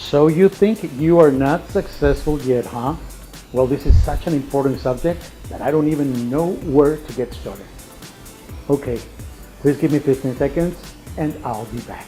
So you think you are not successful yet, huh? Well, this is such an important subject that I don't even know where to get started. Okay, please give me 15 seconds and I'll be back.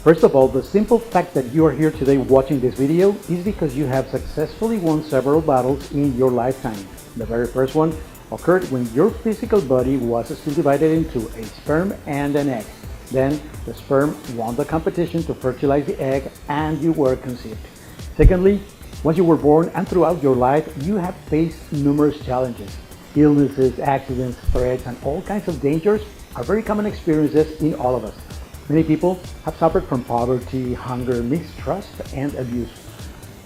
First of all, the simple fact that you are here today watching this video is because you have successfully won several battles in your lifetime. The very first one occurred when your physical body was still divided into a sperm and an egg. Then the sperm won the competition to fertilize the egg and you were conceived. Secondly, once you were born and throughout your life, you have faced numerous challenges. Illnesses, accidents, threats, and all kinds of dangers are very common experiences in all of us. Many people have suffered from poverty, hunger, mistrust, and abuse.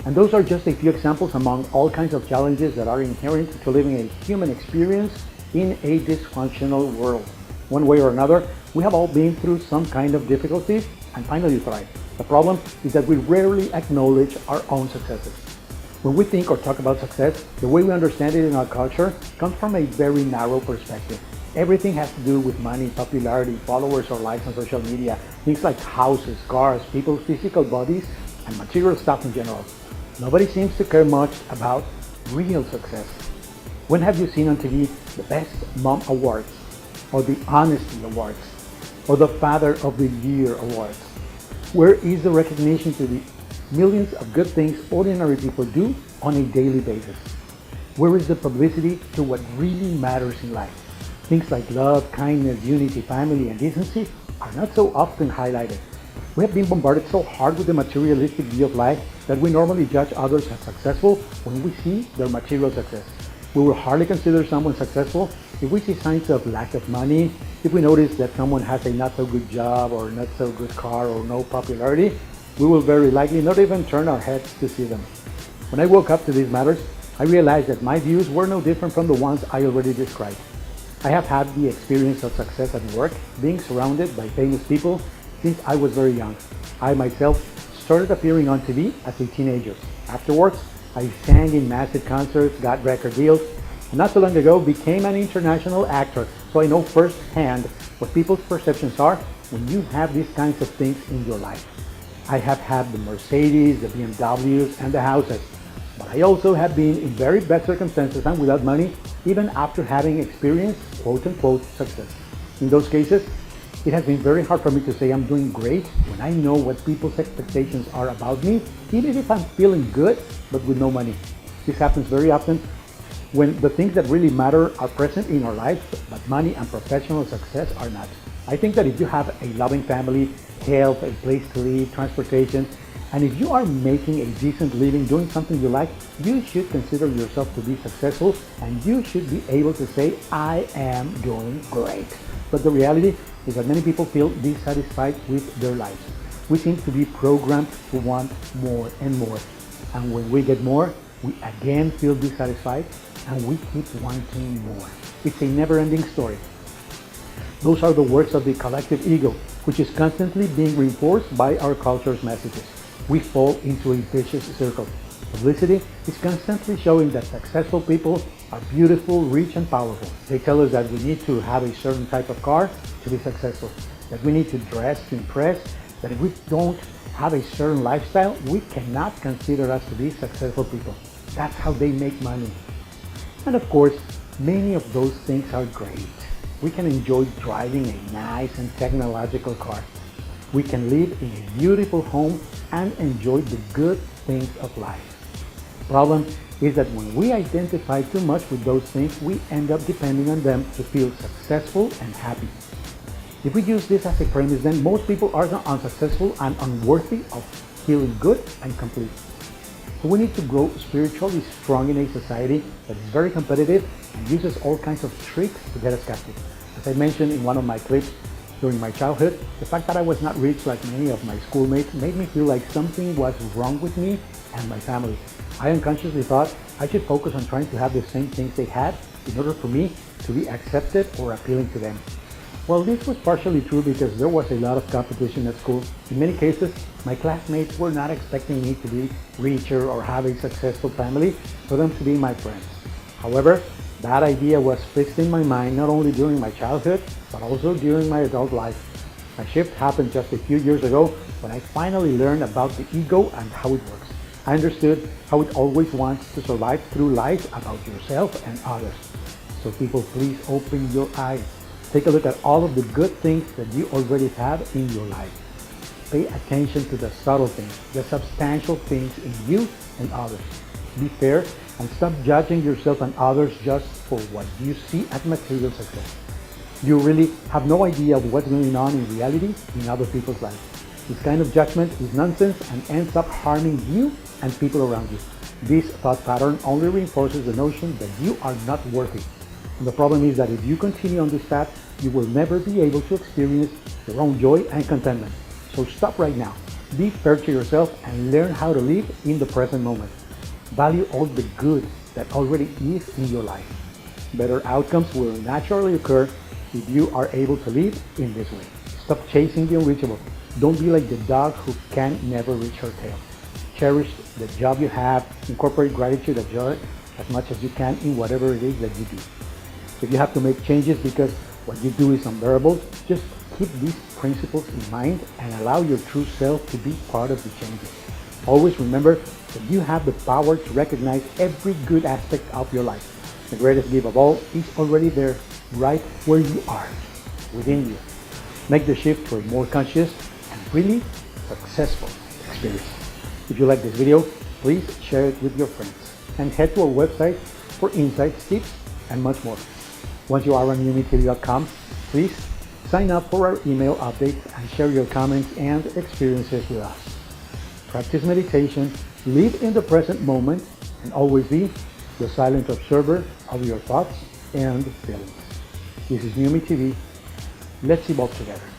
And those are just a few examples among all kinds of challenges that are inherent to living a human experience in a dysfunctional world. One way or another, we have all been through some kind of difficulties and finally thrive. The problem is that we rarely acknowledge our own successes. When we think or talk about success, the way we understand it in our culture comes from a very narrow perspective. Everything has to do with money, popularity, followers or likes on social media, things like houses, cars, people's physical bodies, and material stuff in general. Nobody seems to care much about real success. When have you seen on TV the Best Mom Awards, or the Honesty Awards, or the Father of the Year Awards? Where is the recognition to the millions of good things ordinary people do on a daily basis? Where is the publicity to what really matters in life? Things like love, kindness, unity, family, and decency are not so often highlighted. We have been bombarded so hard with the materialistic view of life that we normally judge others as successful when we see their material success. We will hardly consider someone successful if we see signs of lack of money, if we notice that someone has a not so good job or not so good car or no popularity. We will very likely not even turn our heads to see them. When I woke up to these matters, I realized that my views were no different from the ones I already described. I have had the experience of success at work, being surrounded by famous people since I was very young. I myself started appearing on TV as a teenager. Afterwards, I sang in massive concerts, got record deals, and not so long ago became an international actor. So I know firsthand what people's perceptions are when you have these kinds of things in your life. I have had the Mercedes, the BMWs, and the houses. But I also have been in very bad circumstances and without money, even after having experienced quote-unquote success. In those cases, it has been very hard for me to say I'm doing great when I know what people's expectations are about me, even if I'm feeling good, but with no money. This happens very often when the things that really matter are present in our lives, but money and professional success are not. I think that if you have a loving family, health, a place to live, transportation, and if you are making a decent living doing something you like, you should consider yourself to be successful and you should be able to say, I am doing great. But the reality is that many people feel dissatisfied with their lives. We seem to be programmed to want more and more. And when we get more, we again feel dissatisfied and we keep wanting more. It's a never-ending story. Those are the works of the collective ego, which is constantly being reinforced by our culture's messages. We fall into a vicious circle. Publicity is constantly showing that successful people are beautiful, rich, and powerful. They tell us that we need to have a certain type of car to be successful, that we need to dress to impress, that if we don't have a certain lifestyle, we cannot consider us to be successful people. That's how they make money. And of course, many of those things are great. We can enjoy driving a nice and technological car. We can live in a beautiful home and enjoy the good things of life. The problem is that when we identify too much with those things, we end up depending on them to feel successful and happy. If we use this as a premise, then most people are unsuccessful and unworthy of feeling good and complete. So we need to grow spiritually strong in a society that is very competitive and uses all kinds of tricks to get us captive. As I mentioned in one of my clips, during my childhood, the fact that I was not rich like many of my schoolmates made me feel like something was wrong with me and my family. I unconsciously thought I should focus on trying to have the same things they had in order for me to be accepted or appealing to them. Well, this was partially true because there was a lot of competition at school. In many cases, My classmates were not expecting me to be richer or have a successful family for them to be my friends. However, that idea was fixed in my mind not only during my childhood, but also during my adult life. My shift happened just a few years ago when I finally learned about the ego and how it works. I understood how it always wants to survive through lies about yourself and others. So people, please open your eyes. Take a look at all of the good things that you already have in your life. Pay attention to the subtle things, the substantial things in you and others. Be fair and stop judging yourself and others just for what you see as material success. You really have no idea of what's going on in reality in other people's lives. This kind of judgment is nonsense and ends up harming you and people around you. This thought pattern only reinforces the notion that you are not worthy. And the problem is that if you continue on this path, you will never be able to experience your own joy and contentment. So stop right now. Be fair to yourself and learn how to live in the present moment. Value all the good that already is in your life. Better outcomes will naturally occur if you are able to live in this way. Stop chasing the unreachable. Don't be like the dog who can never reach her tail. Cherish the job you have. Incorporate gratitude and joy as much as you can in whatever it is that you do. If you have to make changes because what you do is unbearable, just keep these principles in mind and allow your true self to be part of the changes. Always remember that you have the power to recognize every good aspect of your life. The greatest gift of all is already there, right where you are, within you. Make the shift to a more conscious and really successful experience. If you like this video, please share it with your friends and head to our website for insights, tips, and much more. Once you are on UmiTV.com, please sign up for our email updates and share your comments and experiences with us. Practice meditation, live in the present moment, and always be the silent observer of your thoughts and feelings. This is Yumi TV. Let's evolve together.